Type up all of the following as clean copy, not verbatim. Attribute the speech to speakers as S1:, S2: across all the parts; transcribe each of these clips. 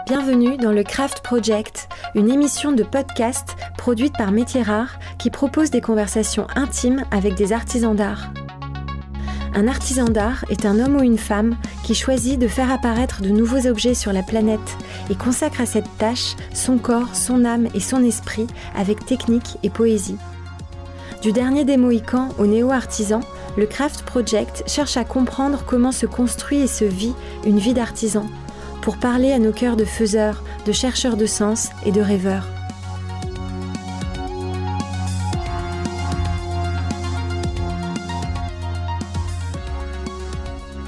S1: Bienvenue dans le Craft Project, une émission de podcast produite par Métiers Rares qui propose des conversations intimes avec des artisans d'art. Un artisan d'art est un homme ou une femme qui choisit de faire apparaître de nouveaux objets sur la planète et consacre à cette tâche son corps, son âme et son esprit avec technique et poésie. Du dernier des Mohicans au néo-artisan, le Craft Project cherche à comprendre comment se construit et se vit une vie d'artisan, pour parler à nos cœurs de faiseurs, de chercheurs de sens et de rêveurs.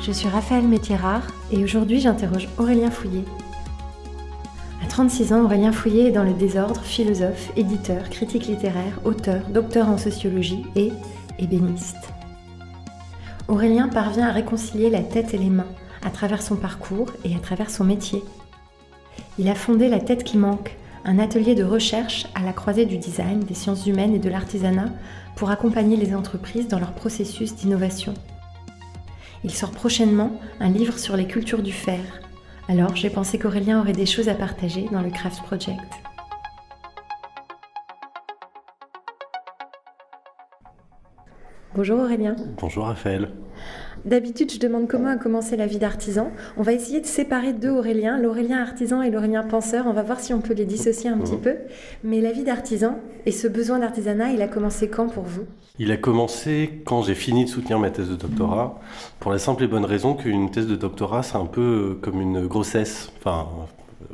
S1: Je suis Raphaël Métiers Rares et aujourd'hui j'interroge Aurélien Fouillé. À 36 ans, Aurélien Fouillé est dans le désordre, philosophe, éditeur, critique littéraire, auteur, docteur en sociologie et ébéniste. Aurélien parvient à réconcilier la tête et les mains à travers son parcours et à travers son métier. Il a fondé La Tête qui manque, un atelier de recherche à la croisée du design, des sciences humaines et de l'artisanat pour accompagner les entreprises dans leur processus d'innovation. Il sort prochainement un livre sur les cultures du fer. Alors j'ai pensé qu'Aurélien aurait des choses à partager dans le Craft Project. Bonjour Aurélien.
S2: Bonjour Raphaël.
S1: D'habitude, je demande comment a commencé la vie d'artisan. On va essayer de séparer deux Aurélien, l'Aurélien artisan et l'Aurélien penseur. On va voir si on peut les dissocier un petit peu. Mais la vie d'artisan et ce besoin d'artisanat, il a commencé quand pour vous ?
S2: Il a commencé quand j'ai fini de soutenir ma thèse de doctorat, pour la simple et bonne raison qu'une thèse de doctorat, c'est un peu comme une grossesse. Enfin,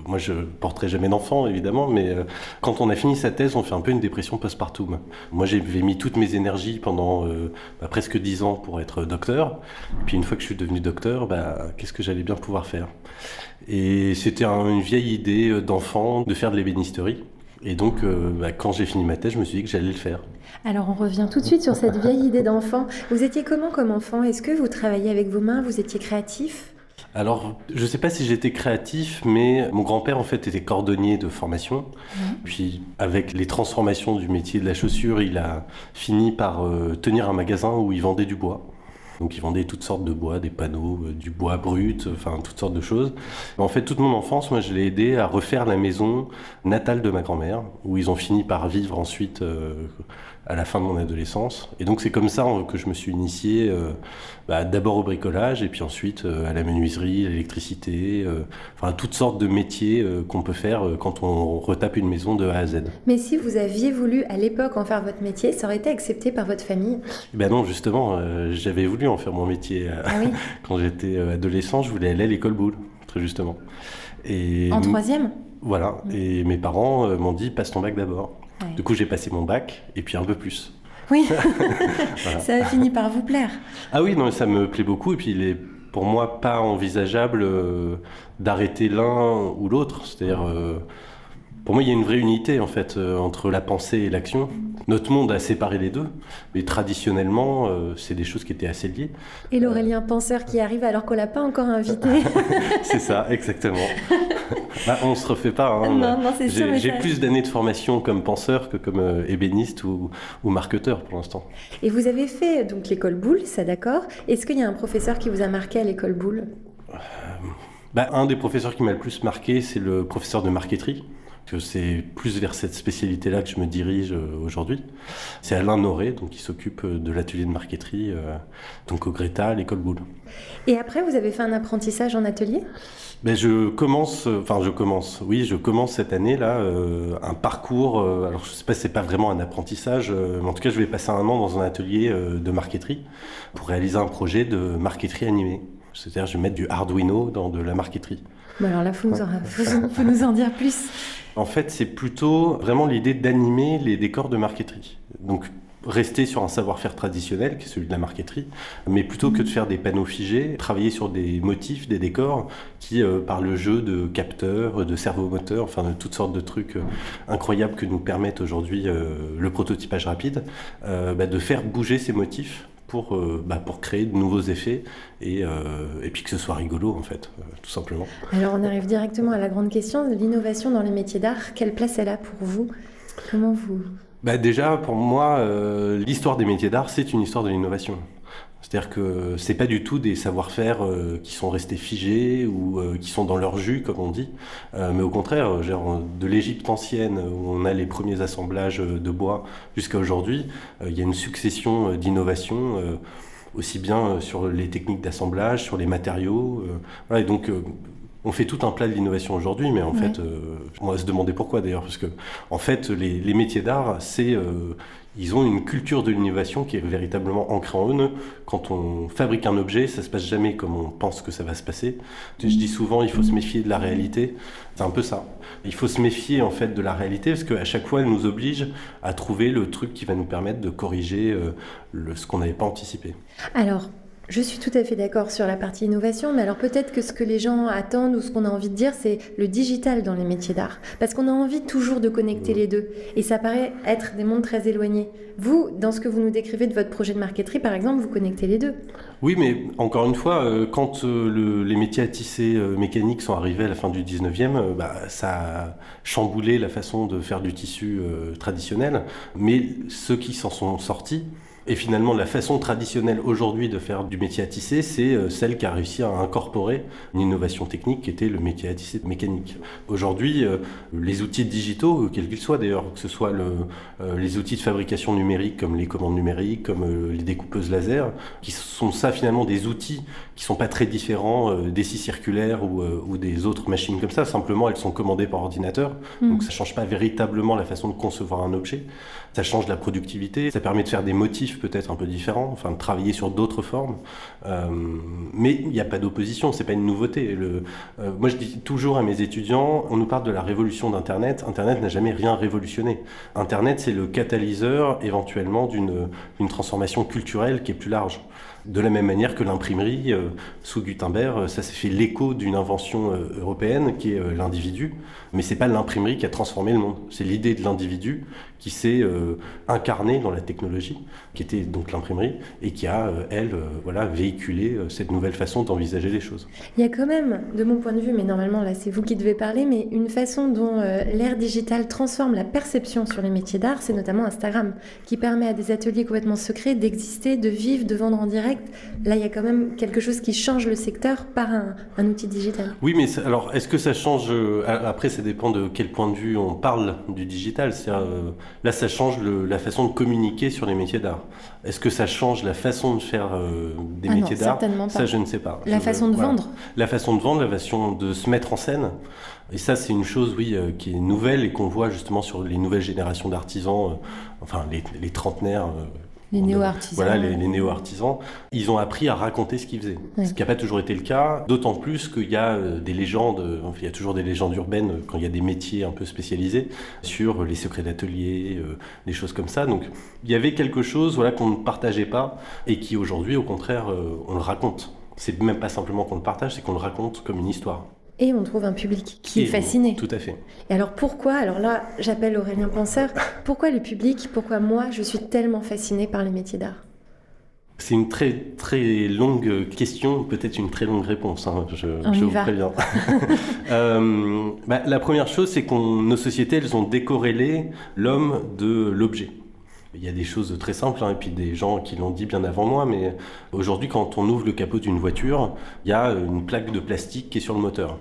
S2: moi, je porterai jamais d'enfant, évidemment, mais quand on a fini sa thèse, on fait un peu une dépression postpartum. Moi, j'avais mis toutes mes énergies pendant presque 10 ans pour être docteur. Et puis, une fois que je suis devenu docteur, qu'est-ce que j'allais bien pouvoir faire ? Et c'était une vieille idée d'enfant de faire de l'ébénisterie. Et donc, quand j'ai fini ma thèse, je me suis dit que j'allais le faire.
S1: Alors, on revient tout de suite sur cette vieille idée d'enfant. Vous étiez comment comme enfant ? Est-ce que vous travailliez avec vos mains ? Vous étiez créatif ?
S2: Alors, je ne sais pas si j'étais créatif, mais mon grand-père, en fait, était cordonnier de formation. Puis, avec les transformations du métier de la chaussure, il a fini par tenir un magasin où il vendait du bois. Donc, il vendait toutes sortes de bois, des panneaux, du bois brut, enfin, toutes sortes de choses. En fait, toute mon enfance, moi, je l'ai aidé à refaire la maison natale de ma grand-mère, où ils ont fini par vivre ensuite à la fin de mon adolescence. Et donc, c'est comme ça que je me suis initié d'abord au bricolage, et puis ensuite à la menuiserie, à l'électricité, enfin, toutes sortes de métiers qu'on peut faire quand on retape une maison de A à Z.
S1: Mais si vous aviez voulu, à l'époque, en faire votre métier, ça aurait été accepté par votre famille ?
S2: Non, justement, j'avais voulu en faire mon métier. Quand j'étais adolescent, je voulais aller à l'école Boulle, très justement.
S1: Et en troisième ?
S2: Voilà, et mes parents m'ont dit « passe ton bac d'abord ». Ouais. Du coup, j'ai passé mon bac, et puis un peu plus.
S1: Oui, voilà. Ça a fini par vous plaire.
S2: Ah oui, non, ça me plaît beaucoup, et puis il est pour moi pas envisageable d'arrêter l'un ou l'autre. C'est-à-dire, pour moi, il y a une vraie unité en fait entre la pensée et l'action. Notre monde a séparé les deux, mais traditionnellement, c'est des choses qui étaient assez liées.
S1: Et l'Aurélien penseur qui arrive alors qu'on l'a pas encore invité.
S2: C'est ça, exactement. On se refait pas. Hein.
S1: Non, c'est sûr.
S2: J'ai plus d'années de formation comme penseur que comme ébéniste ou marqueteur pour l'instant.
S1: Et vous avez fait donc l'école Boulle, ça d'accord. Est-ce qu'il y a un professeur qui vous a marqué à l'école Boulle ?
S2: Un des professeurs qui m'a le plus marqué, c'est le professeur de marqueterie. C'est plus vers cette spécialité-là que je me dirige aujourd'hui. C'est Alain Noré, donc, qui s'occupe de l'atelier de marqueterie donc au Greta, à l'école Boulle.
S1: Et après, vous avez fait un apprentissage en atelier ?
S2: Je commence cette année-là un parcours, alors je ne sais pas si c'est pas vraiment un apprentissage, mais en tout cas je vais passer un an dans un atelier de marqueterie pour réaliser un projet de marqueterie animée. C'est-à-dire je vais mettre du Arduino dans de la marqueterie.
S1: Alors là, faut nous en dire plus.
S2: En fait, c'est plutôt vraiment l'idée d'animer les décors de marqueterie. Donc, rester sur un savoir-faire traditionnel, qui est celui de la marqueterie, mais plutôt que de faire des panneaux figés, travailler sur des motifs, des décors qui, par le jeu de capteurs, de servomoteurs, enfin de toutes sortes de trucs incroyables que nous permettent aujourd'hui le prototypage rapide, de faire bouger ces motifs pour créer de nouveaux effets et puis que ce soit rigolo en fait, tout simplement.
S1: Alors on arrive directement à la grande question de l'innovation dans les métiers d'art. Quelle place elle a pour vous ? Comment vous...
S2: Déjà pour moi, l'histoire des métiers d'art c'est une histoire de l'innovation. C'est-à-dire que c'est pas du tout des savoir-faire qui sont restés figés ou qui sont dans leur jus, comme on dit, mais au contraire, genre, de l'Égypte ancienne, où on a les premiers assemblages de bois, jusqu'à aujourd'hui, il y a une succession d'innovations, aussi bien sur les techniques d'assemblage, sur les matériaux. Voilà, et donc, on fait tout un plat de l'innovation aujourd'hui, mais en fait, on va se demander pourquoi d'ailleurs, parce que en fait, les métiers d'art, ils ont une culture de l'innovation qui est véritablement ancrée en eux. Quand on fabrique un objet, ça se passe jamais comme on pense que ça va se passer. Je dis souvent, il faut se méfier de la réalité. C'est un peu ça. Il faut se méfier en fait de la réalité parce qu'à chaque fois, elle nous oblige à trouver le truc qui va nous permettre de corriger ce qu'on n'avait pas anticipé.
S1: Alors, je suis tout à fait d'accord sur la partie innovation, mais alors peut-être que ce que les gens attendent ou ce qu'on a envie de dire, c'est le digital dans les métiers d'art. Parce qu'on a envie toujours de connecter les deux. Et ça paraît être des mondes très éloignés. Vous, dans ce que vous nous décrivez de votre projet de marqueterie, par exemple, vous connectez les deux.
S2: Oui, mais encore une fois, quand les métiers à tisser mécaniques sont arrivés à la fin du 19e, ça a chamboulé la façon de faire du tissu traditionnel. Mais ceux qui s'en sont sortis, et finalement, la façon traditionnelle aujourd'hui de faire du métier à tisser, c'est celle qui a réussi à incorporer une innovation technique qui était le métier à tisser mécanique. Aujourd'hui, les outils digitaux, quels qu'ils soient d'ailleurs, que ce soit les outils de fabrication numérique comme les commandes numériques, comme les découpeuses laser, qui sont ça finalement des outils qui sont pas très différents des scies circulaires ou des autres machines comme ça. Simplement, elles sont commandées par ordinateur, donc ça change pas véritablement la façon de concevoir un objet. Ça change la productivité, ça permet de faire des motifs peut-être un peu différents, enfin de travailler sur d'autres formes. Mais il n'y a pas d'opposition, c'est pas une nouveauté. Moi je dis toujours à mes étudiants, on nous parle de la révolution d'Internet. Internet n'a jamais rien révolutionné. Internet c'est le catalyseur éventuellement d'une transformation culturelle qui est plus large. De la même manière que l'imprimerie, sous Gutenberg, ça s'est fait l'écho d'une invention européenne qui est l'individu, mais c'est pas l'imprimerie qui a transformé le monde, c'est l'idée de l'individu qui s'est incarnée dans la technologie, qui était donc l'imprimerie, et qui a, véhiculé cette nouvelle façon d'envisager les choses.
S1: Il y a quand même, de mon point de vue, mais normalement là c'est vous qui devez parler, mais une façon dont l'ère digitale transforme la perception sur les métiers d'art, c'est notamment Instagram, qui permet à des ateliers complètement secrets d'exister, de vivre, de vendre en direct. Là, il y a quand même quelque chose qui change le secteur par un outil digital.
S2: Oui, mais alors, est-ce que ça change après, ça dépend de quel point de vue on parle du digital. Là, ça change la façon de communiquer sur les métiers d'art. Est-ce que ça change la façon de faire des métiers d'art ?
S1: Certainement pas.
S2: Ça, je ne sais pas.
S1: La façon de vendre.
S2: La façon de vendre, la façon de se mettre en scène. Et ça, c'est une chose, qui est nouvelle et qu'on voit justement sur les nouvelles générations d'artisans, les trentenaires.
S1: Les néo-artisans.
S2: Voilà, les néo-artisans. Ils ont appris à raconter ce qu'ils faisaient. Ouais. Ce qui n'a pas toujours été le cas, d'autant plus qu'il y a des légendes, il y a toujours des légendes urbaines quand il y a des métiers un peu spécialisés sur les secrets d'atelier, des choses comme ça. Donc il y avait quelque chose qu'on ne partageait pas et qui aujourd'hui, au contraire, on le raconte. C'est même pas simplement qu'on le partage, c'est qu'on le raconte comme une histoire.
S1: Et on trouve un public qui est fasciné.
S2: Tout à fait.
S1: Et alors pourquoi, alors là j'appelle Aurélien Penseur, pourquoi le public, pourquoi moi je suis tellement fascinée par les métiers d'art ?
S2: C'est une très très longue question, peut-être une très longue réponse, je vous préviens. La première chose, c'est que nos sociétés, elles ont décorrélé l'homme de l'objet. Il y a des choses très simples, et puis des gens qui l'ont dit bien avant moi, mais aujourd'hui, quand on ouvre le capot d'une voiture, il y a une plaque de plastique qui est sur le moteur.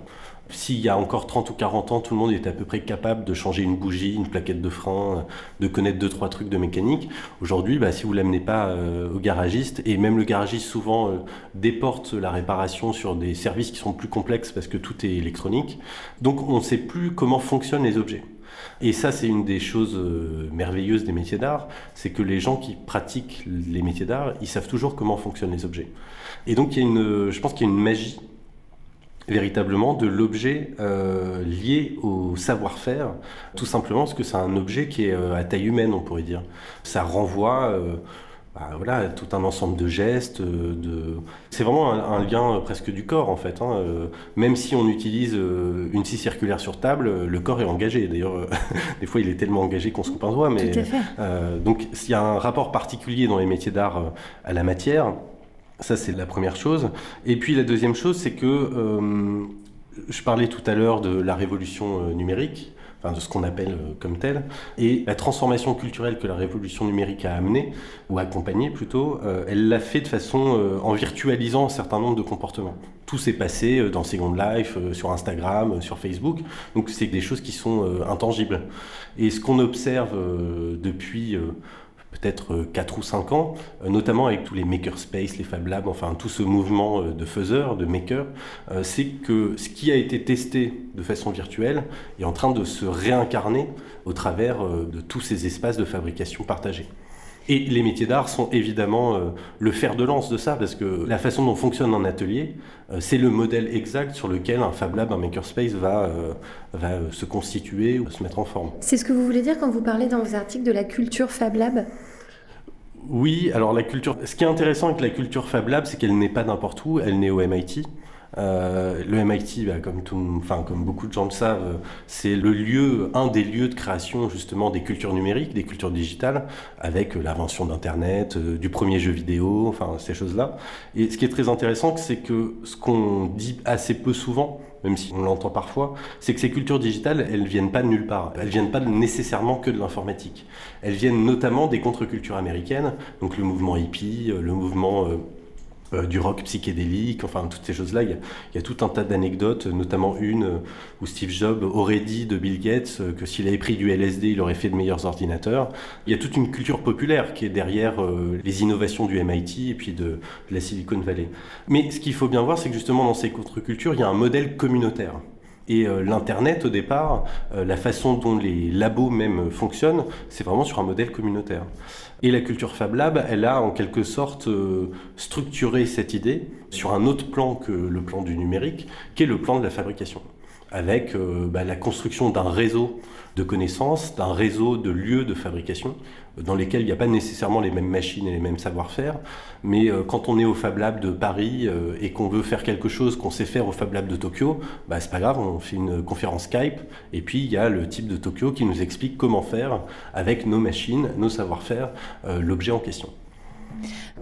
S2: S'il y a encore 30 ou 40 ans, tout le monde était à peu près capable de changer une bougie, une plaquette de frein, de connaître 2-3 trucs de mécanique. Aujourd'hui, si vous ne l'amenez pas au garagiste, et même le garagiste souvent déporte la réparation sur des services qui sont plus complexes parce que tout est électronique, donc on ne sait plus comment fonctionnent les objets. Et ça, c'est une des choses merveilleuses des métiers d'art, c'est que les gens qui pratiquent les métiers d'art, ils savent toujours comment fonctionnent les objets. Et donc, je pense qu'il y a une magie, véritablement, de l'objet lié au savoir-faire, tout simplement parce que c'est un objet qui est à taille humaine, on pourrait dire. Ça renvoie... tout un ensemble de gestes, c'est vraiment un lien presque du corps en fait. Même si on utilise une scie circulaire sur table, le corps est engagé. D'ailleurs, des fois il est tellement engagé qu'on se coupe un doigt. Mais,
S1: tout à fait.
S2: Donc il y a un rapport particulier dans les métiers d'art à la matière. Ça c'est la première chose. Et puis la deuxième chose, c'est que je parlais tout à l'heure de la révolution numérique. enfin de ce qu'on appelle comme tel. Et la transformation culturelle que la révolution numérique a amenée, ou accompagnée plutôt, elle l'a fait de façon en virtualisant un certain nombre de comportements. Tout s'est passé dans Second Life, sur Instagram, sur Facebook, donc c'est des choses qui sont intangibles. Et ce qu'on observe depuis peut-être 4 ou 5 ans, notamment avec tous les makerspace, les Fab Labs, enfin tout ce mouvement de faiseurs, de makers, c'est que ce qui a été testé de façon virtuelle est en train de se réincarner au travers de tous ces espaces de fabrication partagés. Et les métiers d'art sont évidemment le fer de lance de ça, parce que la façon dont fonctionne un atelier, c'est le modèle exact sur lequel un Fab Lab, un makerspace va se constituer ou se mettre en forme.
S1: C'est ce que vous voulez dire quand vous parlez dans vos articles de la culture Fab Lab ?
S2: Oui, alors la culture. Ce qui est intéressant avec la culture Fab Lab, c'est qu'elle n'est pas n'importe où, elle naît au MIT. Le MIT, comme beaucoup de gens le savent, c'est un des lieux de création justement des cultures numériques, des cultures digitales, avec l'invention d'Internet, du premier jeu vidéo, enfin ces choses-là. Et ce qui est très intéressant, c'est que ce qu'on dit assez peu souvent, même si on l'entend parfois, c'est que ces cultures digitales, elles viennent pas de nulle part. Elles viennent pas nécessairement que de l'informatique. Elles viennent notamment des contre-cultures américaines, donc le mouvement hippie, le mouvement du rock psychédélique, enfin toutes ces choses-là. Il y a tout un tas d'anecdotes, notamment une où Steve Jobs aurait dit de Bill Gates que s'il avait pris du LSD, il aurait fait de meilleurs ordinateurs. Il y a toute une culture populaire qui est derrière les innovations du MIT et puis de la Silicon Valley. Mais ce qu'il faut bien voir, c'est que justement dans ces contre-cultures, il y a un modèle communautaire. Et l'Internet, au départ, la façon dont les labos même fonctionnent, c'est vraiment sur un modèle communautaire. Et la culture Fab Lab, elle a en quelque sorte structuré cette idée sur un autre plan que le plan du numérique, qui est le plan de la fabrication, avec la construction d'un réseau de connaissances, d'un réseau de lieux de fabrication, dans lesquels il n'y a pas nécessairement les mêmes machines et les mêmes savoir-faire, mais quand on est au Fab Lab de Paris et qu'on veut faire quelque chose qu'on sait faire au Fab Lab de Tokyo, c'est pas grave, on fait une conférence Skype, et puis il y a le type de Tokyo qui nous explique comment faire avec nos machines, nos savoir-faire, l'objet en question.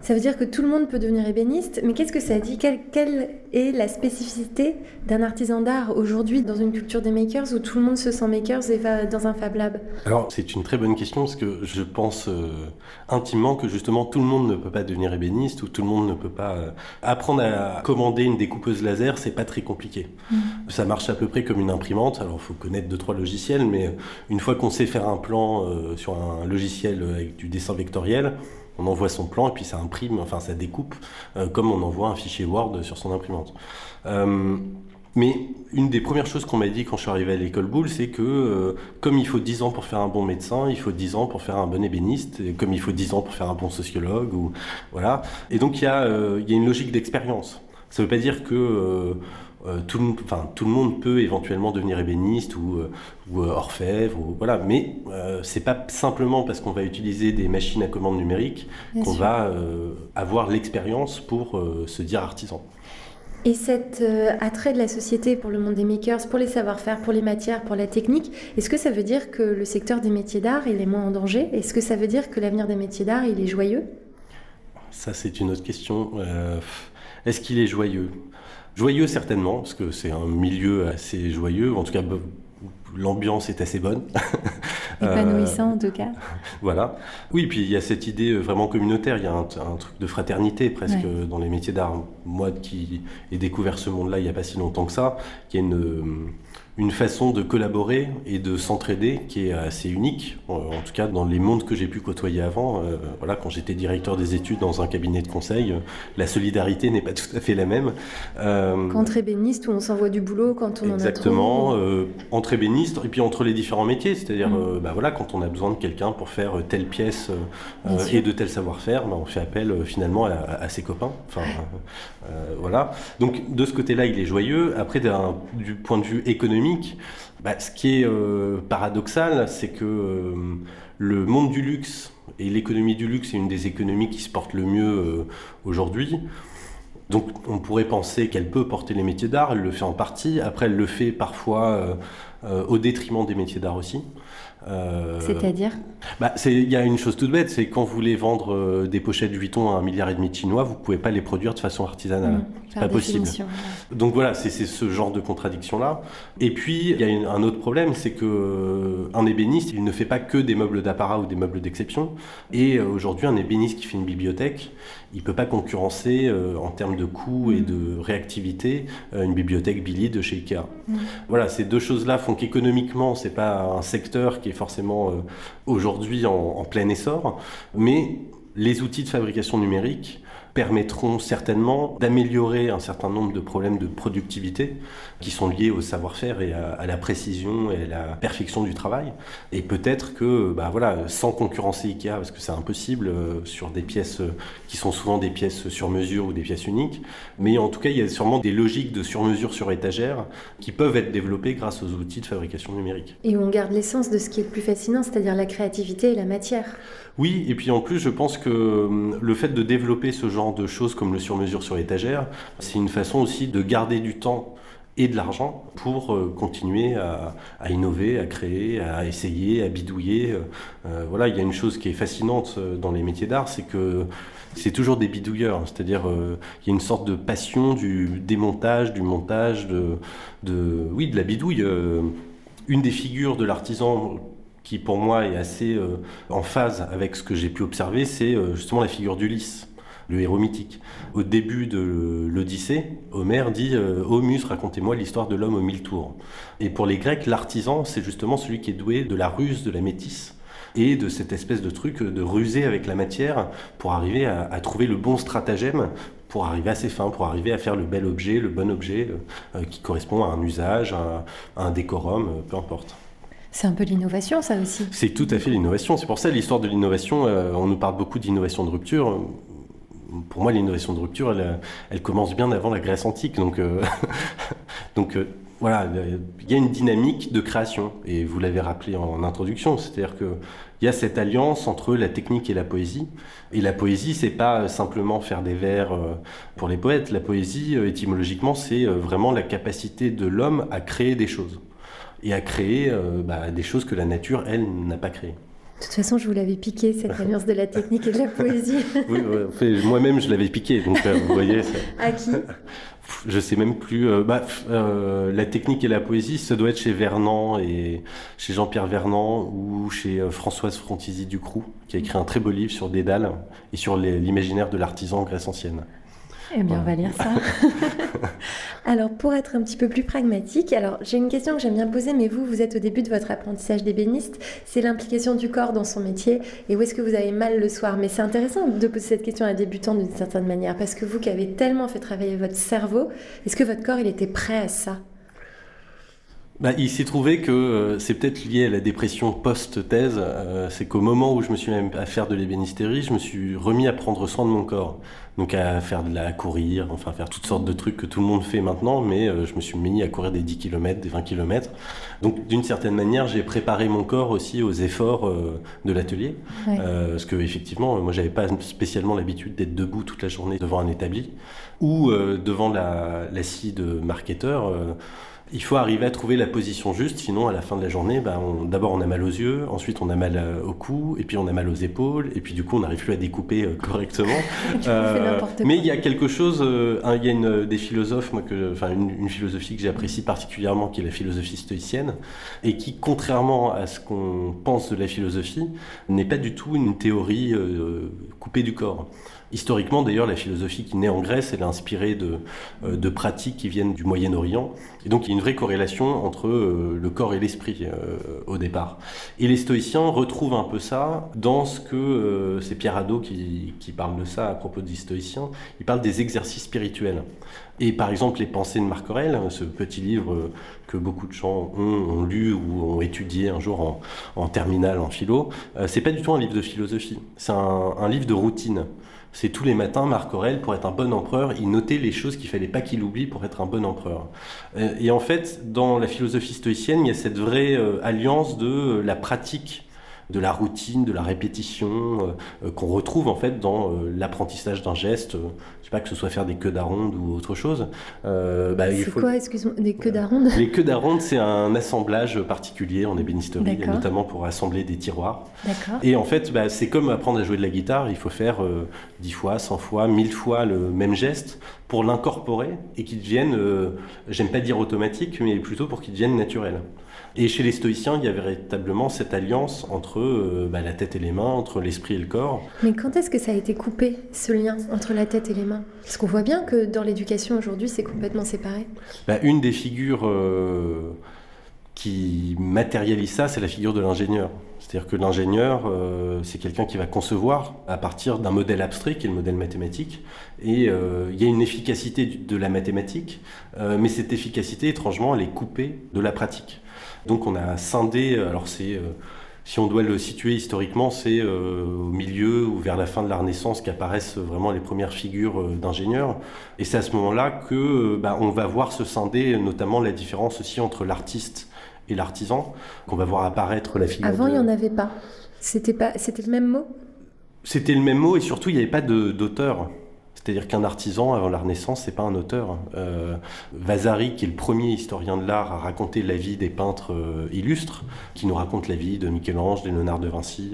S1: Ça veut dire que tout le monde peut devenir ébéniste, mais qu'est-ce que ça dit ? Quelle est la spécificité d'un artisan d'art aujourd'hui dans une culture des makers où tout le monde se sent makers et va dans un Fab Lab ?
S2: Alors c'est une très bonne question parce que je pense intimement que justement tout le monde ne peut pas devenir ébéniste ou tout le monde ne peut pas apprendre à commander une découpeuse laser, c'est pas très compliqué. Ça marche à peu près comme une imprimante, alors il faut connaître 2-3 logiciels, mais une fois qu'on sait faire un plan sur un logiciel avec du dessin vectoriel, on envoie son plan et puis ça imprime, enfin ça découpe comme on envoie un fichier Word sur son imprimante. Mais une des premières choses qu'on m'a dit quand je suis arrivé à l'école Boulle, c'est que comme il faut 10 ans pour faire un bon médecin, il faut 10 ans pour faire un bon ébéniste, et comme il faut 10 ans pour faire un bon sociologue, voilà. Et donc il y a une logique d'expérience. Ça ne veut pas dire que tout le monde peut éventuellement devenir ébéniste ou orfèvre, voilà. Mais c'est pas simplement parce qu'on va utiliser des machines à commande numérique qu'on va avoir l'expérience pour se dire artisan.
S1: Et cet attrait de la société pour le monde des makers, pour les savoir-faire, pour les matières, pour la technique, est-ce que ça veut dire que le secteur des métiers d'art il est moins en danger ? Est-ce que ça veut dire que l'avenir des métiers d'art il est joyeux ?
S2: Ça c'est une autre question. Est-ce qu'il est joyeux ? Joyeux certainement, parce que c'est un milieu assez joyeux, en tout cas l'ambiance est assez bonne.
S1: Épanouissant en tout cas.
S2: Voilà. Oui, puis il y a cette idée vraiment communautaire, il y a un truc de fraternité presque dans les métiers d'art. Moi qui ai découvert ce monde-là il n'y a pas si longtemps que ça, il y a une façon de collaborer et de s'entraider qui est assez unique, en tout cas dans les mondes que j'ai pu côtoyer avant. Voilà, quand j'étais directeur des études dans un cabinet de conseil, la solidarité n'est pas tout à fait la même.
S1: Qu'entre ébénistes où on s'envoie du boulot quand on
S2: exactement,
S1: en a trop.
S2: entre ébénistes et puis entre les différents métiers, c'est-à-dire voilà, quand on a besoin de quelqu'un pour faire telle pièce et de tel savoir-faire, on fait appel finalement à ses copains. Enfin, voilà. Donc de ce côté-là, il est joyeux. Après, du point de vue économique, ce qui est paradoxal, c'est que le monde du luxe et l'économie du luxe est une des économies qui se porte le mieux aujourd'hui. Donc on pourrait penser qu'elle peut porter les métiers d'art, elle le fait en partie, après elle le fait parfois au détriment des métiers d'art aussi.
S1: C'est-à-dire?
S2: Il y a une chose toute bête, c'est quand vous voulez vendre des pochettes Vuitton à 1,5 milliard de Chinois, vous ne pouvez pas les produire de façon artisanale. C'est pas possible. Donc voilà, c'est ce genre de contradiction-là. Et puis, il y a un autre problème, c'est qu'un ébéniste, il ne fait pas que des meubles d'apparat ou des meubles d'exception. Et aujourd'hui, un ébéniste qui fait une bibliothèque, il ne peut pas concurrencer en termes de coût et de réactivité une bibliothèque Billy de chez Ikea. Voilà, ces deux choses-là font qu'économiquement, ce n'est pas un secteur qui est forcément aujourd'hui en plein essor, mais les outils de fabrication numérique permettront certainement d'améliorer un certain nombre de problèmes de productivité qui sont liés au savoir-faire et à la précision et à la perfection du travail. Et peut-être que, sans concurrencer Ikea, parce que c'est impossible sur des pièces qui sont souvent des pièces sur mesure ou des pièces uniques, mais en tout cas, il y a sûrement des logiques de sur-mesure sur étagère qui peuvent être développées grâce aux outils de fabrication numérique.
S1: Et on garde l'essence de ce qui est le plus fascinant, c'est-à-dire la créativité et la matière.
S2: Oui, et puis en plus, je pense que le fait de développer ce genre de choses comme le sur-mesure sur étagère, c'est une façon aussi de garder du temps et de l'argent pour continuer à innover, à créer, à essayer, à bidouiller. Voilà, il y a une chose qui est fascinante dans les métiers d'art, c'est que c'est toujours des bidouilleurs, c'est-à-dire il y a une sorte de passion du démontage, du montage, de la bidouille. Une des figures de l'artisan qui pour moi est assez en phase avec ce que j'ai pu observer, c'est justement la figure d'Ulysse, le héros mythique. Au début de l'Odyssée, Homère dit « Ô Muse, racontez-moi l'histoire de l'homme aux 1000 tours ». Et pour les Grecs, l'artisan, c'est justement celui qui est doué de la ruse, de la métisse, et de cette espèce de truc de ruser avec la matière pour arriver à trouver le bon stratagème, pour arriver à ses fins, pour arriver à faire le bel objet, le bon objet qui correspond à un usage, à un décorum, peu importe.
S1: C'est un peu l'innovation, ça aussi.
S2: C'est tout à fait l'innovation. C'est pour ça l'histoire de l'innovation, on nous parle beaucoup d'innovation de rupture. Pour moi, l'innovation de rupture, elle commence bien avant la Grèce antique. Donc, voilà, il y a une dynamique de création. Et vous l'avez rappelé en introduction, c'est-à-dire qu'il y a cette alliance entre la technique et la poésie. Et la poésie, c'est pas simplement faire des vers pour les poètes. La poésie, étymologiquement, c'est vraiment la capacité de l'homme à créer des choses. Et à créer des choses que la nature, elle, n'a pas créées.
S1: De toute façon, je vous l'avais piqué, cette alliance de la technique et de la poésie.
S2: Oui, moi-même, je l'avais piqué. Donc, vous voyez,
S1: à qui?
S2: Je sais même plus. La technique et la poésie, ça doit être chez Vernant, et chez Jean-Pierre Vernant, ou chez Françoise Frontisy-Ducroux, qui a écrit un très beau livre sur Dédale et sur l'imaginaire de l'artisan en Grèce ancienne.
S1: Eh bien, on va lire ça. Alors, pour être un petit peu plus pragmatique, j'ai une question que j'aime bien poser, mais vous êtes au début de votre apprentissage d'ébéniste, c'est l'implication du corps dans son métier, et où est-ce que vous avez mal le soir? Mais c'est intéressant de poser cette question à un débutant d'une certaine manière, parce que vous qui avez tellement fait travailler votre cerveau, est-ce que votre corps, il était prêt à ça?
S2: Il s'est trouvé que c'est peut-être lié à la dépression post-thèse, c'est qu'au moment où je me suis mis à faire de l'ébénisterie, je me suis remis à prendre soin de mon corps. Donc à faire courir, enfin faire toutes sortes de trucs que tout le monde fait maintenant, mais je me suis mis à courir des 10 km, des 20 km. Donc d'une certaine manière, j'ai préparé mon corps aussi aux efforts de l'atelier. Ouais. Parce que effectivement, moi j'avais pas spécialement l'habitude d'être debout toute la journée devant un établi ou devant la scie de marketeur. Il faut arriver à trouver la position juste, sinon à la fin de la journée, d'abord on a mal aux yeux, ensuite on a mal au cou, et puis on a mal aux épaules, et puis du coup on n'arrive plus à découper correctement. Mais il y a quelque chose, il y a des philosophes, une philosophie que j'apprécie particulièrement, qui est la philosophie stoïcienne, et qui, contrairement à ce qu'on pense de la philosophie, n'est pas du tout une théorie coupée du corps. Historiquement, d'ailleurs, la philosophie qui naît en Grèce, elle est inspirée de pratiques qui viennent du Moyen-Orient. Et donc, il y a une vraie corrélation entre le corps et l'esprit au départ. Et les stoïciens retrouvent un peu ça dans ce que c'est Pierre Hadot qui parle de ça à propos des stoïciens. Il parle des exercices spirituels. Et par exemple, les Pensées de Marc Aurèle, ce petit livre que beaucoup de gens ont lu ou ont étudié un jour en terminale, en philo, c'est pas du tout un livre de philosophie. C'est un livre de routine. C'est tous les matins, Marc Aurèle, pour être un bon empereur, il notait les choses qu'il fallait pas qu'il oublie pour être un bon empereur. Et en fait, dans la philosophie stoïcienne, il y a cette vraie alliance de la pratique de la routine, de la répétition, qu'on retrouve en fait dans l'apprentissage d'un geste, je sais pas, que ce soit faire des queues d'aronde ou autre chose.
S1: C'est quoi, excuse-moi, des queues d'aronde?
S2: Les queues d'aronde, c'est un assemblage particulier en ébénisterie, notamment pour assembler des tiroirs. Et en fait, c'est comme apprendre à jouer de la guitare, il faut faire 10 fois, 100 fois, 1000 fois le même geste pour l'incorporer et qu'il devienne, j'aime pas dire automatique, mais plutôt pour qu'il devienne naturel. Et chez les stoïciens, il y a véritablement cette alliance entre la tête et les mains, entre l'esprit et le corps.
S1: Mais quand est-ce que ça a été coupé, ce lien entre la tête et les mains? Parce qu'on voit bien que dans l'éducation aujourd'hui, c'est complètement séparé.
S2: Une des figures qui matérialise ça, c'est la figure de l'ingénieur. C'est-à-dire que l'ingénieur, c'est quelqu'un qui va concevoir à partir d'un modèle abstrait, qui est le modèle mathématique. Et il y a une efficacité de la mathématique, mais cette efficacité, étrangement, elle est coupée de la pratique. Donc on a scindé, alors si on doit le situer historiquement, c'est au milieu ou vers la fin de la Renaissance qu'apparaissent vraiment les premières figures d'ingénieurs. Et c'est à ce moment-là que on va voir se scinder notamment la différence aussi entre l'artiste et l'artisan, qu'on va voir apparaître la figure.
S1: Avant, il n'y en avait pas. C'était le même mot?
S2: C'était le même mot et surtout, il n'y avait pas d'auteur. C'est-à-dire qu'un artisan, avant la Renaissance, c'est pas un auteur. Vasari, qui est le premier historien de l'art à raconter la vie des peintres illustres, qui nous raconte la vie de Michel-Ange, de Léonard de Vinci,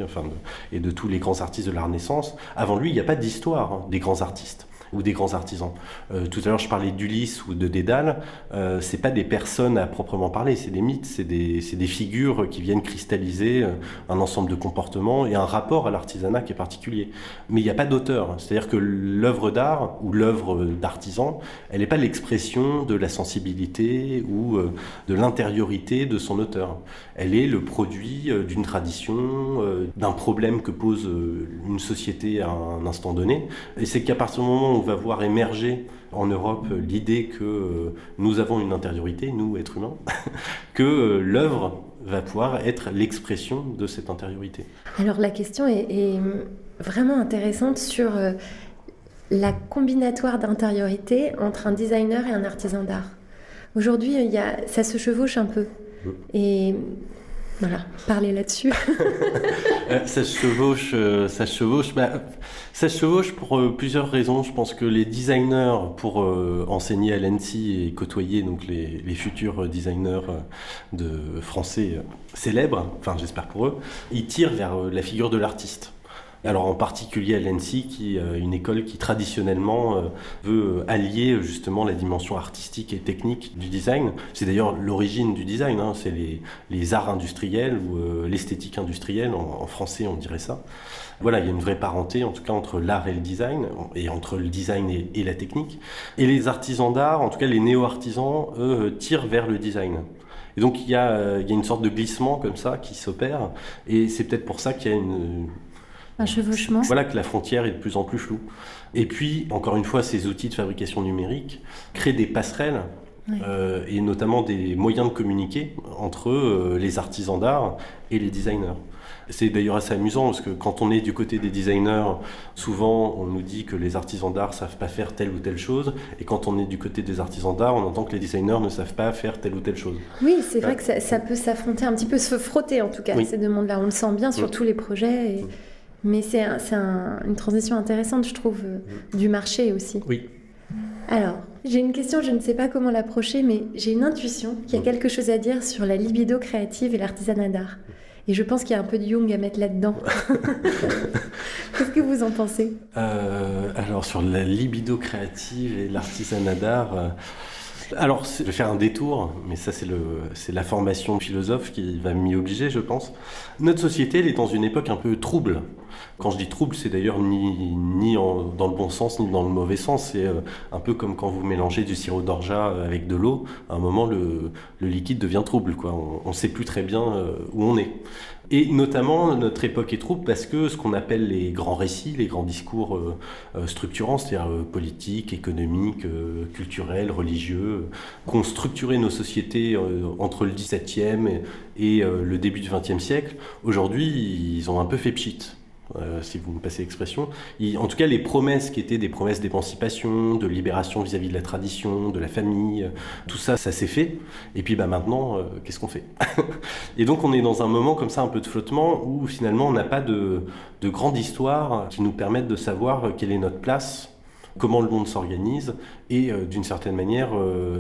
S2: et de tous les grands artistes de la Renaissance. Avant lui, il n'y a pas d'histoire des grands artistes ou des grands artisans. Tout à l'heure, je parlais d'Ulysse ou de Dédale. C'est pas des personnes à proprement parler, c'est des mythes, c'est des figures qui viennent cristalliser un ensemble de comportements et un rapport à l'artisanat qui est particulier. Mais il n'y a pas d'auteur. C'est-à-dire que l'œuvre d'art ou l'œuvre d'artisan, elle n'est pas l'expression de la sensibilité ou de l'intériorité de son auteur. Elle est le produit d'une tradition, d'un problème que pose une société à un instant donné. Et c'est qu'à partir du moment où on va voir émerger en Europe l'idée que nous avons une intériorité, nous, êtres humains, que l'œuvre va pouvoir être l'expression de cette intériorité.
S1: Alors la question est vraiment intéressante sur la combinatoire d'intériorité entre un designer et un artisan d'art. Aujourd'hui, ça se chevauche un peu. Et voilà, parler là-dessus.
S2: Ça se chevauche pour plusieurs raisons. Je pense que les designers, pour enseigner à l'ENSI et côtoyer donc les futurs designers français célèbres, enfin j'espère pour eux, ils tirent vers la figure de l'artiste. Alors en particulier à l'ENSI, qui est une école qui traditionnellement veut allier justement la dimension artistique et technique du design. C'est d'ailleurs l'origine du design, c'est les arts industriels ou l'esthétique industrielle, en français on dirait ça. Voilà, il y a une vraie parenté en tout cas entre l'art et le design, et entre le design et la technique. Et les artisans d'art, en tout cas les néo-artisans, eux, tirent vers le design. Et donc il y a une sorte de glissement comme ça qui s'opère, et c'est peut-être pour ça qu'il y a
S1: un chevauchement.
S2: Voilà, que la frontière est de plus en plus floue. Et puis, encore une fois, ces outils de fabrication numérique créent des passerelles, et notamment des moyens de communiquer entre les artisans d'art et les designers. C'est d'ailleurs assez amusant parce que quand on est du côté des designers, souvent on nous dit que les artisans d'art ne savent pas faire telle ou telle chose, et quand on est du côté des artisans d'art, on entend que les designers ne savent pas faire telle ou telle chose.
S1: Oui, c'est vrai que ça peut s'affronter un petit peu, se frotter en tout cas, ces deux mondes-là. On le sent bien sur tous les projets. Mais c'est une transition intéressante, je trouve, du marché aussi.
S2: Oui.
S1: Alors, j'ai une question, je ne sais pas comment l'approcher, mais j'ai une intuition qu'il y a quelque chose à dire sur la libido créative et l'artisanat d'art. Et je pense qu'il y a un peu de Jung à mettre là-dedans. Qu'est-ce que vous en pensez ?
S2: Alors, sur la libido créative et l'artisanat d'art... Alors, je vais faire un détour, mais ça c'est la formation de philosophe qui va m'y obliger, je pense. Notre société, elle est dans une époque un peu trouble. Quand je dis trouble, c'est d'ailleurs ni dans le bon sens, ni dans le mauvais sens. C'est un peu comme quand vous mélangez du sirop d'orgeat avec de l'eau. À un moment, le liquide devient trouble, quoi. On ne sait plus très bien où on est. Et notamment, notre époque est trouble parce que ce qu'on appelle les grands récits, les grands discours structurants, c'est-à-dire politiques, économiques, culturels, religieux, qui ont structuré nos sociétés entre le XVIIe et le début du XXe siècle, aujourd'hui, ils ont un peu fait pchit. si vous me passez l'expression. En tout cas, les promesses qui étaient des promesses d'émancipation, de libération vis-à-vis de la tradition, de la famille, tout ça, ça s'est fait. Et puis maintenant, qu'est-ce qu'on fait? Et donc on est dans un moment comme ça, un peu de flottement, où finalement on n'a pas de grande histoire qui nous permette de savoir quelle est notre place, comment le monde s'organise et d'une certaine manière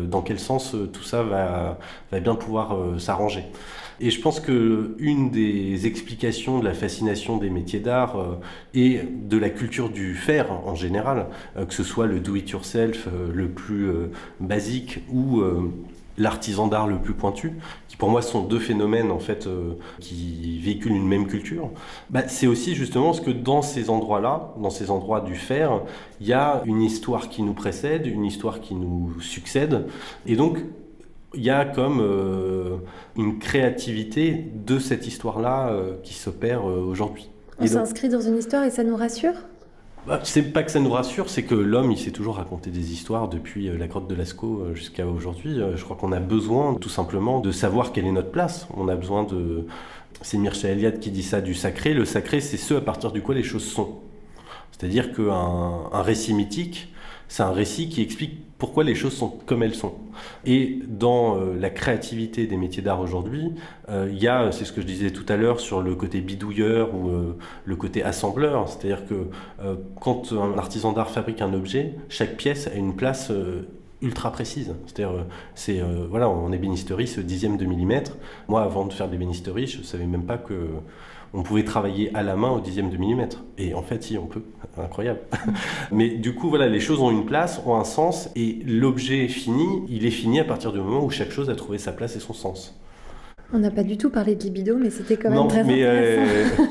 S2: dans quel sens tout ça va bien pouvoir s'arranger. Et je pense qu'une des explications de la fascination des métiers d'art et de la culture du faire en général, que ce soit le do-it-yourself le plus basique ou l'artisan d'art le plus pointu, qui pour moi sont deux phénomènes en fait qui véhiculent une même culture, c'est aussi justement ce que dans ces endroits-là, dans ces endroits du faire, il y a une histoire qui nous précède, une histoire qui nous succède, et donc il y a comme une créativité de cette histoire-là qui s'opère aujourd'hui.
S1: On s'inscrit dans une histoire et ça nous rassure ?
S2: C'est pas que ça nous rassure, c'est que l'homme, il s'est toujours raconté des histoires depuis la grotte de Lascaux jusqu'à aujourd'hui. Je crois qu'on a besoin tout simplement de savoir quelle est notre place. On a besoin de... C'est Mircea Eliade qui dit ça du sacré. Le sacré, c'est ce à partir du quoi les choses sont. C'est-à-dire qu'un récit mythique, c'est un récit qui explique pourquoi les choses sont comme elles sont. Et dans la créativité des métiers d'art aujourd'hui, il y a, c'est ce que je disais tout à l'heure, sur le côté bidouilleur ou le côté assembleur. C'est-à-dire que quand un artisan d'art fabrique un objet, chaque pièce a une place ultra précise. C'est-à-dire, voilà, en ébénisterie, ce dixième de millimètre. Moi, avant de faire de l'ébénisterie, je ne savais même pas que on pouvait travailler à la main au dixième de millimètre. Et en fait, si, on peut. Incroyable. Mais du coup, voilà, les choses ont une place, ont un sens, et l'objet fini, il est fini à partir du moment où chaque chose a trouvé sa place et son sens.
S1: On n'a pas du tout parlé de libido, mais c'était quand même très intéressant.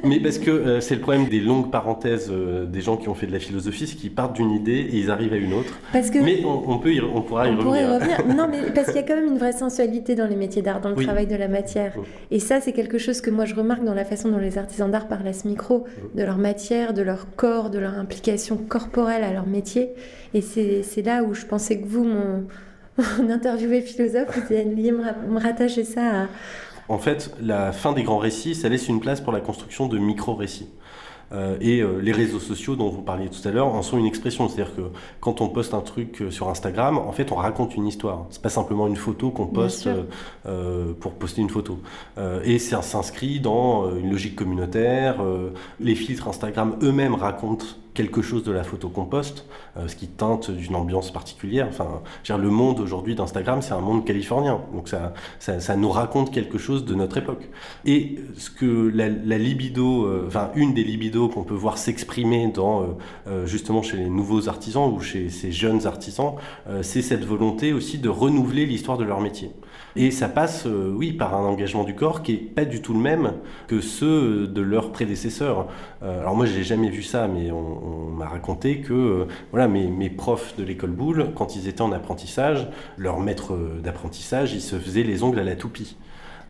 S2: Mais parce que c'est le problème des longues parenthèses des gens qui ont fait de la philosophie, c'est qu'ils partent d'une idée et ils arrivent à une autre. Mais on pourra y revenir.
S1: Non, mais parce qu'il y a quand même une vraie sensualité dans les métiers d'art, dans le travail de la matière. Et ça, c'est quelque chose que moi je remarque dans la façon dont les artisans d'art parlent à ce micro, de leur matière, de leur corps, de leur implication corporelle à leur métier. Et c'est là où je pensais que vous, mon interviewé philosophe, vous alliez me rattacher ça à...
S2: En fait, la fin des grands récits, ça laisse une place pour la construction de micro-récits. Et les réseaux sociaux dont vous parliez tout à l'heure en sont une expression. C'est-à-dire que quand on poste un truc sur Instagram, en fait, on raconte une histoire. C'est pas simplement une photo qu'on poste pour poster une photo. Et ça s'inscrit dans une logique communautaire. Les filtres Instagram eux-mêmes racontent quelque chose de la photo qu'on poste, ce qui teinte d'une ambiance particulière. Enfin, le monde aujourd'hui d'Instagram, c'est un monde californien. Donc ça nous raconte quelque chose de notre époque. Et ce que la libido, une des libidos qu'on peut voir s'exprimer dans justement chez les nouveaux artisans ou chez ces jeunes artisans, c'est cette volonté aussi de renouveler l'histoire de leur métier. Et ça passe, par un engagement du corps qui est pas du tout le même que ceux de leurs prédécesseurs. Alors moi, j'ai jamais vu ça, mais on m'a raconté que mes profs de l'école Boulle, quand ils étaient en apprentissage, leur maître d'apprentissage, ils se faisaient les ongles à la toupie.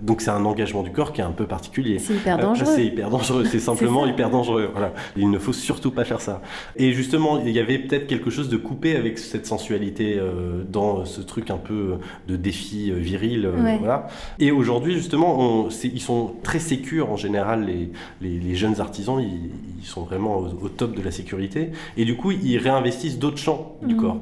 S2: Donc c'est un engagement du corps qui est un peu particulier.
S1: C'est hyper dangereux.
S2: C'est hyper dangereux, c'est simplement hyper dangereux. Voilà. Il ne faut surtout pas faire ça. Et justement, il y avait peut-être quelque chose de coupé avec cette sensualité dans ce truc un peu de défi viril. Voilà. Et aujourd'hui, justement, ils sont très sécures en général, les jeunes artisans, ils sont vraiment au top de la sécurité. Et du coup, ils réinvestissent d'autres champs du corps.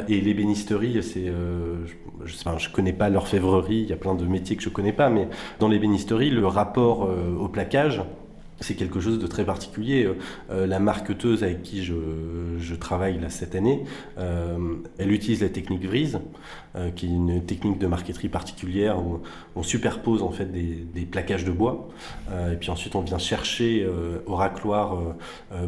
S2: Et l'ébénisterie, je connais pas l'orfèvrerie, il y a plein de métiers que je connais pas, mais dans l'ébénisterie, le rapport au plaquage, c'est quelque chose de très particulier. La marqueteuse avec qui je travaille là, cette année, elle utilise la technique Vries, qui est une technique de marqueterie particulière où on superpose en fait des plaquages de bois, et puis ensuite on vient chercher au racloir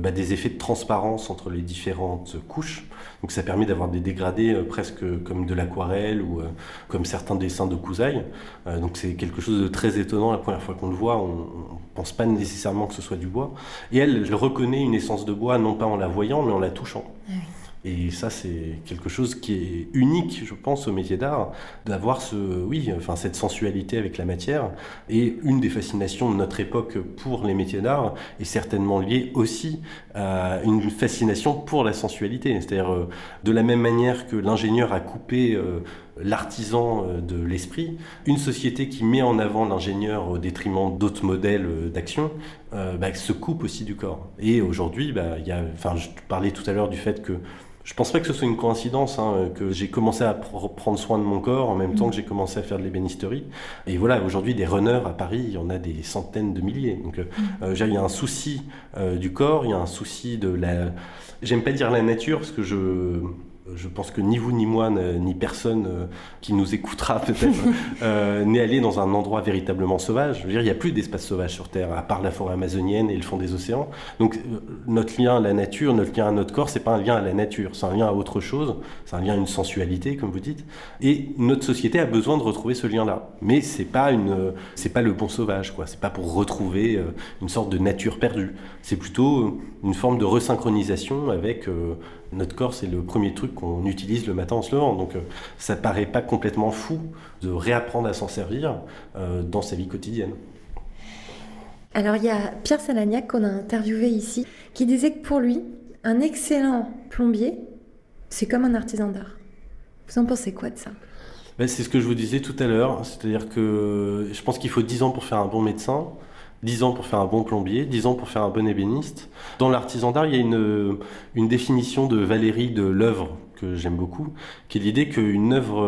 S2: des effets de transparence entre les différentes couches. Donc ça permet d'avoir des dégradés presque comme de l'aquarelle ou comme certains dessins de Cousaille. Donc c'est quelque chose de très étonnant. La première fois qu'on le voit, on pense pas nécessairement que ce soit du bois. Et elle reconnaît une essence de bois, non pas en la voyant, mais en la touchant. Ah oui. Et ça, c'est quelque chose qui est unique, je pense, au métier d'art, d'avoir cette sensualité avec la matière. Et une des fascinations de notre époque pour les métiers d'art est certainement liée aussi à une fascination pour la sensualité. C'est-à-dire, de la même manière que l'ingénieur a coupé l'artisan de l'esprit, une société qui met en avant l'ingénieur au détriment d'autres modèles d'action, se coupe aussi du corps. Et aujourd'hui, je parlais tout à l'heure du fait que je pense pas que ce soit une coïncidence, que j'ai commencé à prendre soin de mon corps en même temps que j'ai commencé à faire de l'ébénisterie. Et voilà, aujourd'hui, des runners à Paris, il y en a des centaines de milliers. Donc, il y a un souci du corps, il y a un souci de la... J'aime pas dire la nature, parce que je pense que ni vous, ni moi, ni personne qui nous écoutera peut-être n'est allé dans un endroit véritablement sauvage. Je veux dire, il n'y a plus d'espace sauvage sur Terre, à part la forêt amazonienne et le fond des océans. Donc notre lien à la nature, notre lien à notre corps, c'est pas un lien à la nature, c'est un lien à autre chose, c'est un lien à une sensualité, comme vous dites. Et notre société a besoin de retrouver ce lien-là. Mais c'est pas le bon sauvage, quoi. C'est pas pour retrouver une sorte de nature perdue. C'est plutôt une forme de resynchronisation avec... notre corps, c'est le premier truc qu'on utilise le matin en se levant. Donc, ça ne paraît pas complètement fou de réapprendre à s'en servir dans sa vie quotidienne.
S1: Alors, il y a Pierre Salagnac qu'on a interviewé ici, qui disait que pour lui, un excellent plombier, c'est comme un artisan d'art. Vous en pensez quoi de ça ?
S2: C'est ce que je vous disais tout à l'heure. C'est-à-dire que je pense qu'il faut 10 ans pour faire un bon médecin, 10 ans pour faire un bon plombier, 10 ans pour faire un bon ébéniste. Dans l'artisan d'art, il y a une définition de Valérie de l'œuvre que j'aime beaucoup, qui est l'idée qu'une œuvre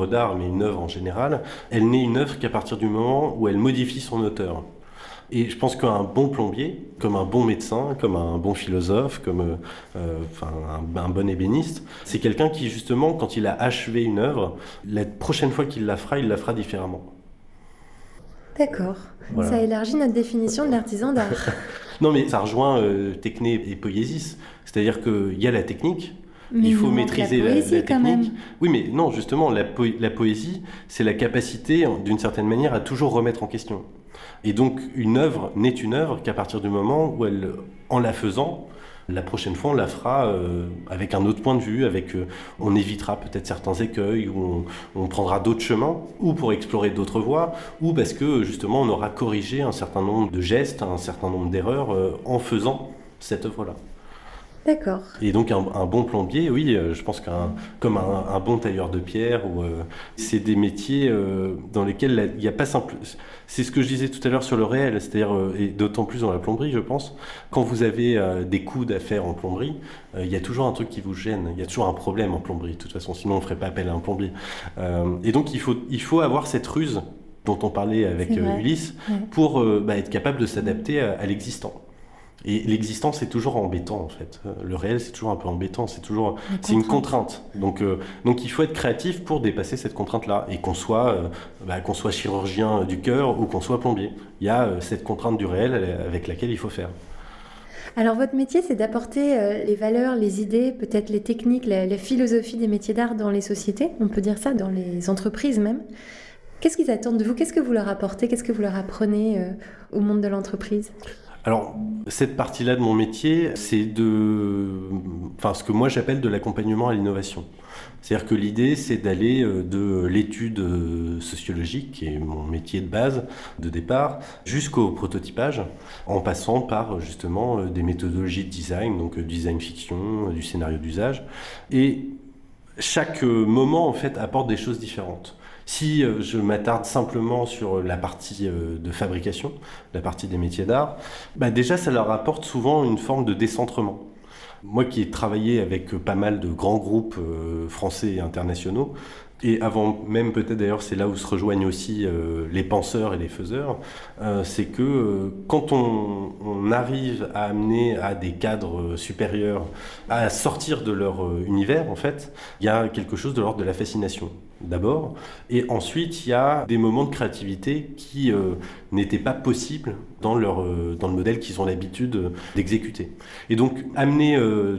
S2: d'art, mais une œuvre en général, elle n'est une œuvre qu'à partir du moment où elle modifie son auteur. Et je pense qu'un bon plombier, comme un bon médecin, comme un bon philosophe, comme un bon ébéniste, c'est quelqu'un qui, justement, quand il a achevé une œuvre, la prochaine fois qu'il la fera différemment.
S1: D'accord. Voilà. Ça élargit notre définition de l'artisan d'art.
S2: Non, mais ça rejoint techné et poiesis. C'est-à-dire qu'il y a la technique, mais il faut maîtriser la technique. Quand même. Oui, mais non, justement, la poésie, c'est la capacité, d'une certaine manière, à toujours remettre en question. Et donc, une œuvre n'est une œuvre qu'à partir du moment où elle, en la faisant, la prochaine fois, on la fera avec un autre point de vue, on évitera peut-être certains écueils, ou on prendra d'autres chemins, ou pour explorer d'autres voies, ou parce que justement on aura corrigé un certain nombre de gestes, un certain nombre d'erreurs en faisant cette œuvre-là.
S1: D'accord.
S2: Et donc un bon plombier, oui, je pense comme un bon tailleur de pierre, c'est des métiers dans lesquels il n'y a pas simple... C'est ce que je disais tout à l'heure sur le réel, c'est-à-dire, et d'autant plus dans la plomberie, je pense, quand vous avez des coudes à faire en plomberie, il y a toujours un truc qui vous gêne, il y a toujours un problème en plomberie, de toute façon, sinon on ne ferait pas appel à un plombier. Et donc il faut avoir cette ruse dont on parlait avec Ulysse, pour être capable de s'adapter à l'existant. Et l'existant, c'est toujours embêtant, en fait. Le réel, c'est toujours un peu embêtant. C'est une contrainte. Donc, il faut être créatif pour dépasser cette contrainte-là. Et qu'on soit chirurgien du cœur ou qu'on soit plombier. Il y a cette contrainte du réel avec laquelle il faut faire.
S1: Alors, votre métier, c'est d'apporter les valeurs, les idées, peut-être les techniques, la philosophie des métiers d'art dans les sociétés. On peut dire ça, dans les entreprises même. Qu'est-ce qu'ils attendent de vous ? Qu'est-ce que vous leur apportez ? Qu'est-ce que vous leur apprenez au monde de l'entreprise ?
S2: Alors, cette partie-là de mon métier, c'est ce que moi j'appelle de l'accompagnement à l'innovation. C'est-à-dire que l'idée, c'est d'aller de l'étude sociologique, qui est mon métier de base, de départ, jusqu'au prototypage, en passant par justement des méthodologies de design, donc design fiction, du scénario d'usage. Et chaque moment, en fait, apporte des choses différentes. Si je m'attarde simplement sur la partie de fabrication, la partie des métiers d'art, déjà ça leur apporte souvent une forme de décentrement. Moi qui ai travaillé avec pas mal de grands groupes français et internationaux, et avant même peut-être d'ailleurs c'est là où se rejoignent aussi les penseurs et les faiseurs, c'est que quand on arrive à amener à des cadres supérieurs à sortir de leur univers, en fait, il y a quelque chose de l'ordre de la fascination d'abord, et ensuite il y a des moments de créativité qui n'étaient pas possibles dans le modèle qu'ils ont l'habitude d'exécuter. Et donc amener ou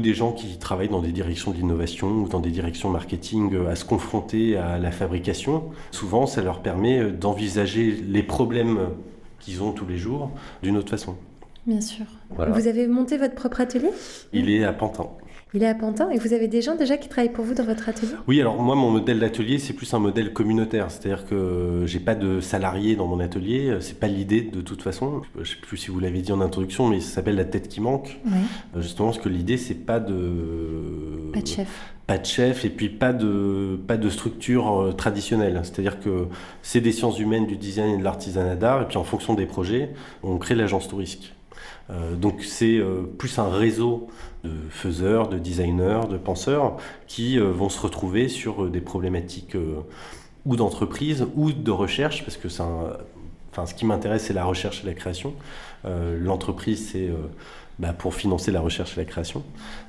S2: des gens qui travaillent dans des directions de l'innovation ou dans des directions marketing à se confronter à la fabrication, souvent ça leur permet d'envisager les problèmes qu'ils ont tous les jours d'une autre façon.
S1: Bien sûr. Voilà. Vous avez monté votre propre atelier ?
S2: Il est à Pantin.
S1: Il est à Pantin et vous avez des gens déjà qui travaillent pour vous dans votre atelier ?
S2: Oui, alors moi, mon modèle d'atelier, c'est plus un modèle communautaire. C'est-à-dire que j'ai pas de salariés dans mon atelier. C'est pas l'idée de toute façon. Je sais plus si vous l'avez dit en introduction, mais ça s'appelle la tête qui manque. Oui. Justement, parce que l'idée, c'est pas de
S1: Pas de chef.
S2: Pas de chef et puis pas de structure traditionnelle. C'est-à-dire que c'est des sciences humaines, du design et de l'artisanat d'art, et puis en fonction des projets, on crée l'agence touristique. Donc c'est plus un réseau de faiseurs, de designers, de penseurs qui vont se retrouver sur des problématiques ou d'entreprise ou de recherche, parce que ce qui m'intéresse, c'est la recherche et la création. L'entreprise, c'est pour financer la recherche et la création.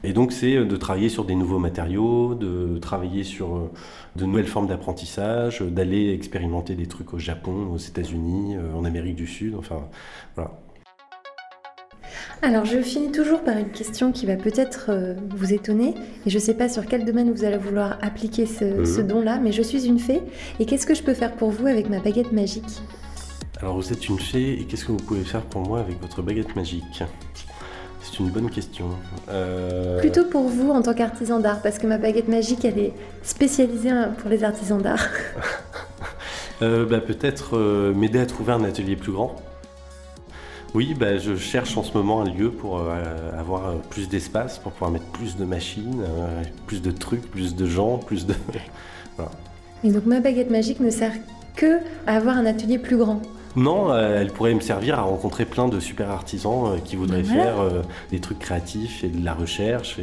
S2: Et donc, c'est de travailler sur des nouveaux matériaux, de travailler sur de nouvelles formes d'apprentissage, d'aller expérimenter des trucs au Japon, aux États-Unis, en Amérique du Sud, enfin, voilà.
S1: Alors, je finis toujours par une question qui va peut-être vous étonner, et je ne sais pas sur quel domaine vous allez vouloir appliquer ce don-là, mais je suis une fée, et qu'est-ce que je peux faire pour vous avec ma baguette magique ?
S2: Alors, vous êtes une fée, et qu'est-ce que vous pouvez faire pour moi avec votre baguette magique ? C'est une bonne question.
S1: Plutôt pour vous en tant qu'artisan d'art, parce que ma baguette magique, elle est spécialisée pour les artisans d'art.
S2: Peut-être m'aider à trouver un atelier plus grand. Oui, je cherche en ce moment un lieu pour avoir plus d'espace, pour pouvoir mettre plus de machines, plus de trucs, plus de gens, plus de... Voilà.
S1: Et donc ma baguette magique ne sert que à avoir un atelier plus grand.
S2: Non, elle pourrait me servir à rencontrer plein de super artisans qui voudraient faire des trucs créatifs et de la recherche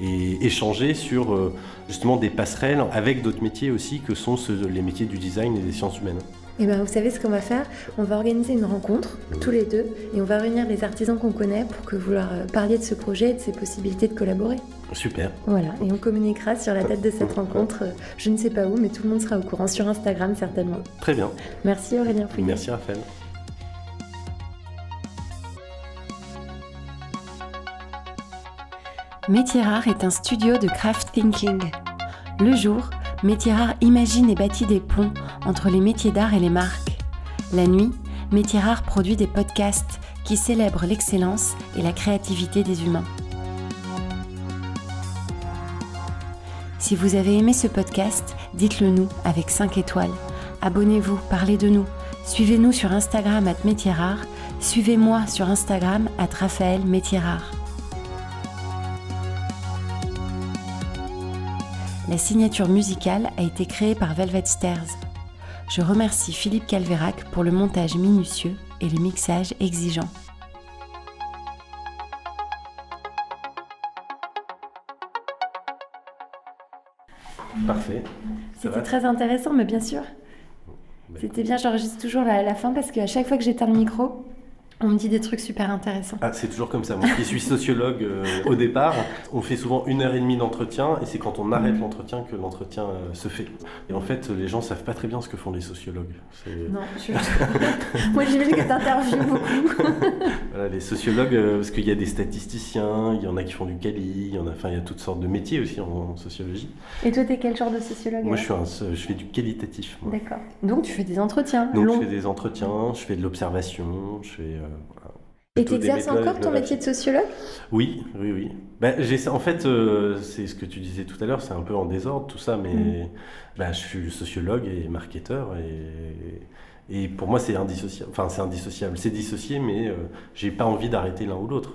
S2: et échanger sur justement des passerelles avec d'autres métiers aussi que sont les métiers du design et des sciences humaines.
S1: Et vous savez ce qu'on va faire ? On va organiser une rencontre, tous les deux, et on va réunir les artisans qu'on connaît pour que vous leur parliez de ce projet et de ses possibilités de collaborer.
S2: Super.
S1: Voilà, et on communiquera sur la date de cette rencontre, je ne sais pas où, mais tout le monde sera au courant, sur Instagram certainement.
S2: Très bien.
S1: Merci Aurélien Fouillet.
S2: Merci Raphaël.
S1: Métiers Rares est un studio de craft thinking. Le jour, Métiers Rares imagine et bâtit des ponts entre les métiers d'art et les marques. La nuit, Métiers Rares produit des podcasts qui célèbrent l'excellence et la créativité des humains. Si vous avez aimé ce podcast, dites-le nous avec 5 étoiles. Abonnez-vous, parlez de nous. Suivez-nous sur Instagram @métiers-rares. Suivez-moi sur Instagram @RaphaëlMétiers-Rares. La signature musicale a été créée par Velvet Stairs. Je remercie Philippe Calvérac pour le montage minutieux et le mixage exigeant.
S2: Parfait.
S1: C'était très intéressant, mais bien sûr. C'était bien, j'enregistre toujours la fin parce qu'à chaque fois que j'éteins le micro, on me dit des trucs super intéressants.
S2: Ah, c'est toujours comme ça. Moi qui suis sociologue au départ, on fait souvent 1h30 d'entretien et c'est quand on arrête l'entretien que l'entretien se fait. Et en fait, les gens ne savent pas très bien ce que font les sociologues.
S1: Non, moi j'ai vu que tu interviews beaucoup.
S2: Voilà, les sociologues, parce qu'il y a des statisticiens, il y en a qui font du quali, il y a toutes sortes de métiers aussi en sociologie.
S1: Et toi, tu es quel genre de sociologue ?
S2: Moi, je fais du qualitatif. Moi.
S1: D'accord. Donc, tu fais des entretiens
S2: Donc,
S1: longs.
S2: je fais des entretiens, je fais de l'observation, je fais...
S1: Voilà. Et tu exerces encore ton métier de sociologue ?
S2: Oui. En fait, c'est ce que tu disais tout à l'heure, c'est un peu en désordre tout ça, mais je suis sociologue et marketeur et pour moi c'est indissociable. Enfin, c'est indissociable, c'est dissocié, mais j'ai pas envie d'arrêter l'un ou l'autre.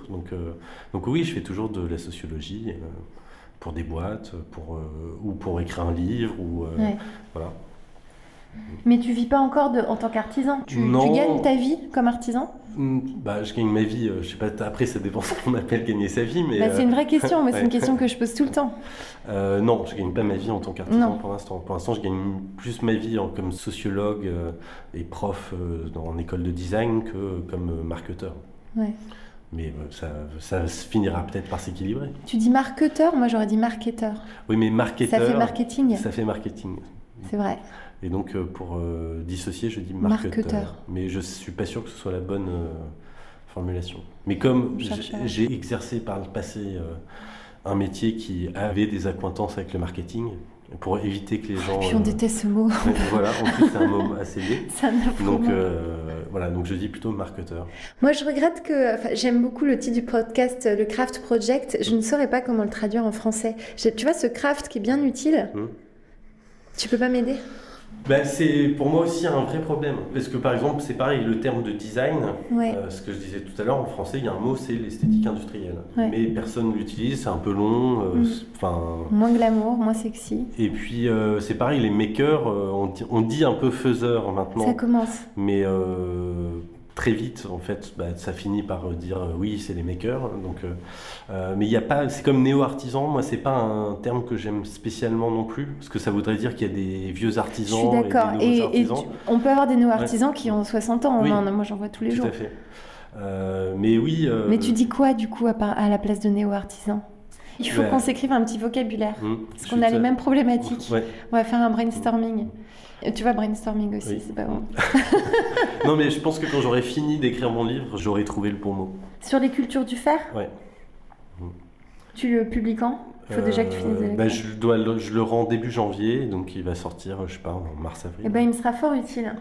S2: Donc oui, je fais toujours de la sociologie pour des boîtes, ou pour écrire un livre, voilà.
S1: Mais tu vis pas encore en tant qu'artisan. Tu gagnes ta vie comme artisan ?
S2: Je gagne ma vie, je sais pas, après ça dépend ce qu'on appelle gagner sa vie, mais...
S1: c'est une vraie question, mais c'est une question que je pose tout le temps.
S2: Non, je gagne pas ma vie en tant qu'artisan pour l'instant. Pour l'instant, je gagne plus ma vie comme sociologue et prof en école de design que comme marketeur. Ouais. Mais ça finira peut-être par s'équilibrer.
S1: Tu dis marketeur, moi j'aurais dit marketeur.
S2: Oui, mais marketeur...
S1: Ça fait marketing.
S2: Ça fait marketing.
S1: C'est vrai.
S2: Et donc, pour dissocier, je dis marketeur. Mais je ne suis pas sûr que ce soit la bonne formulation. Mais comme j'ai exercé par le passé un métier qui avait des accointances avec le marketing, pour éviter que les gens...
S1: Puis on déteste ce mot.
S2: Voilà, en plus c'est un mot assez lié.
S1: C'est un affreux mot.
S2: Donc je dis plutôt marketeur.
S1: Moi je regrette j'aime beaucoup le titre du podcast, le Craft Project. Je ne saurais pas comment le traduire en français. Tu vois ce craft qui est bien utile. Tu peux pas m'aider ?
S2: C'est pour moi aussi un vrai problème. Parce que par exemple, c'est pareil, le terme de design,
S1: Ouais.
S2: ce que je disais tout à l'heure, en français, il y a un mot, c'est l'esthétique industrielle.
S1: Ouais.
S2: Mais personne ne l'utilise, c'est un peu long.
S1: Moins glamour, moins sexy.
S2: Et puis, c'est pareil, les makers, on dit un peu faiseurs maintenant.
S1: Ça commence.
S2: Mais très vite, en fait, ça finit par dire oui, c'est les makers. Donc, mais il y a pas, c'est comme néo-artisan. Moi, c'est pas un terme que j'aime spécialement non plus, parce que ça voudrait dire qu'il y a des vieux artisans.
S1: Je suis d'accord.
S2: Et des nouveaux artisans.
S1: On peut avoir des néo-artisans qui ont 60 ans.
S2: Oui.
S1: Moi, j'en vois tous les jours.
S2: Tout à fait. Mais oui.
S1: Mais tu dis quoi, du coup, à la place de néo-artisan? Il faut qu'on s'écrive un petit vocabulaire, parce qu'on a les mêmes problématiques.
S2: Ouais.
S1: On va faire un brainstorming. Tu vois, brainstorming aussi, oui. C'est pas bon.
S2: Non, mais je pense que quand j'aurai fini d'écrire mon livre, j'aurai trouvé le bon mot.
S1: Sur les cultures du fer?
S2: Ouais.
S1: Tu le publies quand? Il faut déjà que tu finisses avec
S2: je le rends début janvier, donc il va sortir, je sais pas, en mars-avril.
S1: Il me sera fort utile.